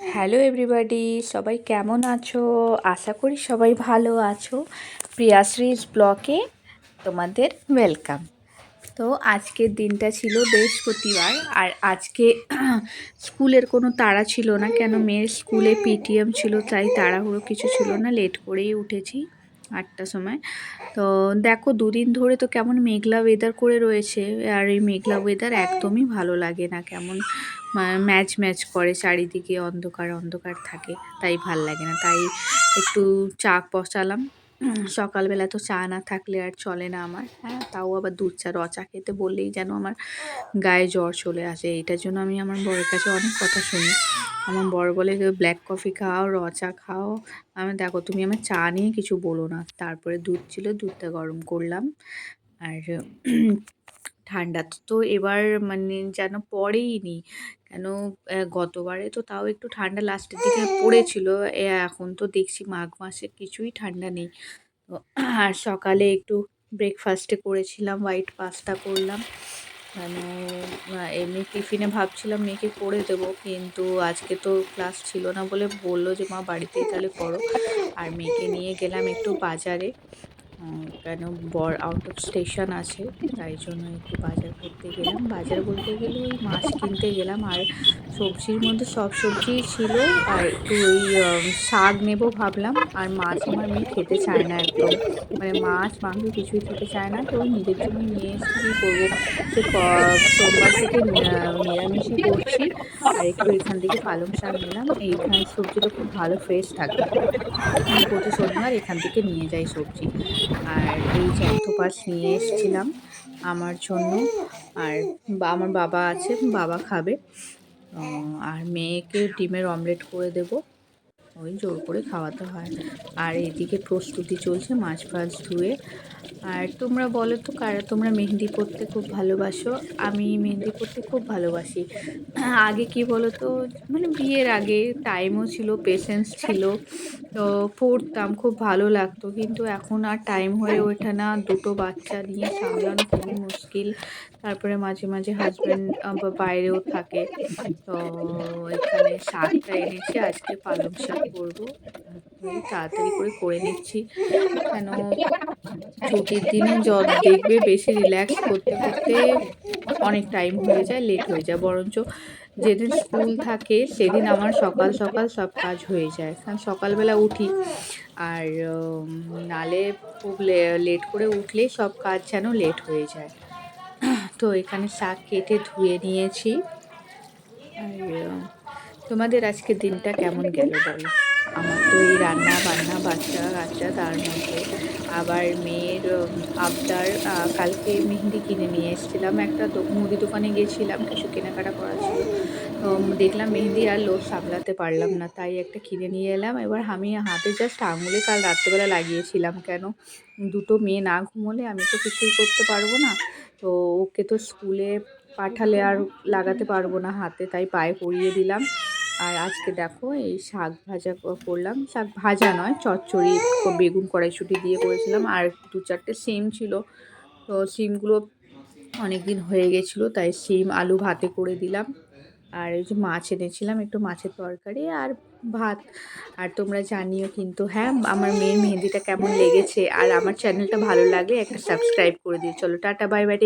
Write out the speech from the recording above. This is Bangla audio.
হ্যালো এভরিবাডি, সবাই কেমন আছো? আশা করি সবাই ভালো আছো। প্রিয়াশ্রীজ ব্লগে তোমাদের ওয়েলকাম। তো আজকের দিনটা ছিল বৃহস্পতিবার, আর আজকে স্কুলের কোনো তাড়া ছিল না, কেন মেয়ের স্কুলে পিটিএম ছিল, তাই তাড়াহুড়ো কিছু ছিল না, লেট করেই উঠেছি 8টার সময়। তো দেখো, দুদিন ধরে তো কেমন মেঘলা ওয়েদার করে রয়েছে, আর এই মেঘলা ওয়েদার একদমই ভালো লাগে না, কেমন ম্যাচ ম্যাচ করে, চারিদিকে অন্ধকার অন্ধকার থাকে, তাই ভাল লাগে না। তাই একটু চা বসালাম। সকালবেলা তো চা না থাকলে আর চলে না আমার। হ্যাঁ, তাও আবার দুধ চা, চা খেতে বললেই যেন আমার গায়ে জ্বর চলে আসে। এটার জন্য আমি আমার বরের কাছে অনেক কথা শুনি। আমার বর বলে যে ব্ল্যাক কফি খাও, চা খাও। আমি দেখো, তুমি আমার চা নিয়ে কিছু বলো না। তারপরে দুধ ছিল, দুধটা গরম করলাম। আর ঠান্ডা তো এবার মানে যেন পড়েইনি, কেন গতবারে তো তাও একটু ঠান্ডা লাস্টের দিকে পড়েছিল। এখন তো দেখছি মাঘ মাসে কিছুই ঠান্ডা নেই। তো আর সকালে একটু ব্রেকফাস্টে করেছিলাম, হোয়াইট পাস্তা করলাম। মানে এমনি টিফিনে ভাবছিলাম মেয়েকে করে দেবো, কিন্তু আজকে তো ক্লাস ছিল না বলে বললো যে মা বাড়িতেই তাহলে করো। আর মেয়েকে নিয়ে গেলাম একটু বাজারে, কেন বর আউট অফ স্টেশন আছে, তাই জন্য একটু বাজার করতে গেলাম। বাজার বলতে গেলে ওই মাছ কিনতে গেলাম, আর সবজির মধ্যে সব সবজিই ছিল। আর একটু ওই শাক নেবো ভাবলাম। আর মাছ আমার মেয়ে খেতে চায় না একদম, মানে মাছ মাংস কিছুই খেতে চায় না, তো ওই নিজের জন্যই নিয়ে এসেছি। কী করবো, সে সোমবার থেকে নিরামিষই করছি। আর একটু এখান থেকে পালং শাক নিলাম, এইখানে সবজিটা খুব ভালো ফ্রেশ থাকে, আমি প্রতি শনিবার এখান থেকে নিয়ে যাই সবজি। আর এই জ্যান্ত মাছ নিয়ে এসেছিলাম আমার জন্য। আর আমার বাবা আছে, বাবা খাবে। আর মেয়েকে ডিমের অমলেট করে দেবো, ওই জোর করে খাওয়াতে হয়। আর এদিকে প্রস্তুতি চলছে মাছ ফাছ ধুয়ে। আর তোমরা বলো তো, কারা তোমরা মেহেন্দি করতে খুব ভালোবাসো? আমি মেহেন্দি করতে খুব ভালোবাসি। আগে কি বলো তো, মানে বিয়ের আগে টাইমও ছিল, পেশেন্স ছিল, তো পড়তাম, খুব ভালো লাগতো। কিন্তু এখন আর টাইম হয়ে ওঠে না, দুটো বাচ্চা নিয়ে সামলানো খুবই মুশকিল। তারপরে মাঝে মাঝে হাজব্যান্ড বাইরেও থাকে। তো এখানে শাকটা এনেছি, আজকে পালং শাক করবো। তাড়াতাড়ি করে করে নিচ্ছি, কেন ছুটির দিনে দেখবে বেশি রিল্যাক্স করতে করতে অনেক টাইম হয়ে যায়, লেট হয়ে যায়। বরঞ্চ যেদিন স্কুল থাকে সেদিন আমার সকাল সকাল সব কাজ হয়ে যায়, কারণ সকালবেলা উঠি। আর নালে খুব লেট করে উঠলে সব কাজ যেন লেট হয়ে যায়। তো এখানে শাক কেটে ধুয়ে নিয়েছি। আর তোমাদের আজকের দিনটা কেমন গেল বলো? আমার তো এই রান্না বান্না, বাচ্চা কাচ্চা, তার মধ্যে আবার মেয়ের আবদার। কালকে মেহেন্দি কিনে নিয়ে এসেছিলাম, একটা মুদি দোকানে গেছিলাম, কিছু কেনাকাটা করা ছিল। তো দেখলাম মেহেন্দি আর লোভ সামলাতে পারলাম না, তাই একটা কিনে নিয়ে এলাম। এবার আমি হাতে জাস্ট আঙুলে কাল রাত্রেবেলা লাগিয়েছিলাম, কেন দুটো মেয়ে না ঘুমোলে আমি তো কিছুই করতে পারবো না। তো ওকে তো স্কুলে পাঠালে আর লাগাতে পারবো না হাতে, তাই পায়ে পরিয়ে দিলাম। আর আজকে দেখো এই শাক ভাজা করলাম, শাক ভাজা নয়, চচ্চড়ি, বেগুন কড়াইশুঁটি দিয়ে করেছিলাম। আর 2-4টে সিম ছিল, তো সিমগুলো অনেক দিন হয়ে গেছিলো, তাই সিম আলু ভাতে করে দিলাম। আর এই যে মাছ এনেছিলাম, একটু মাছের তরকারি আর ভাত। আর তোমরা জানিও কিন্তু, হ্যাঁ, আমার মেয়ের মেহেন্দিটা কেমন লেগেছে। আর আমার চ্যানেলটা ভালো লাগলে একটা সাবস্ক্রাইব করে দিও। চলো টাটা, বাই বাই।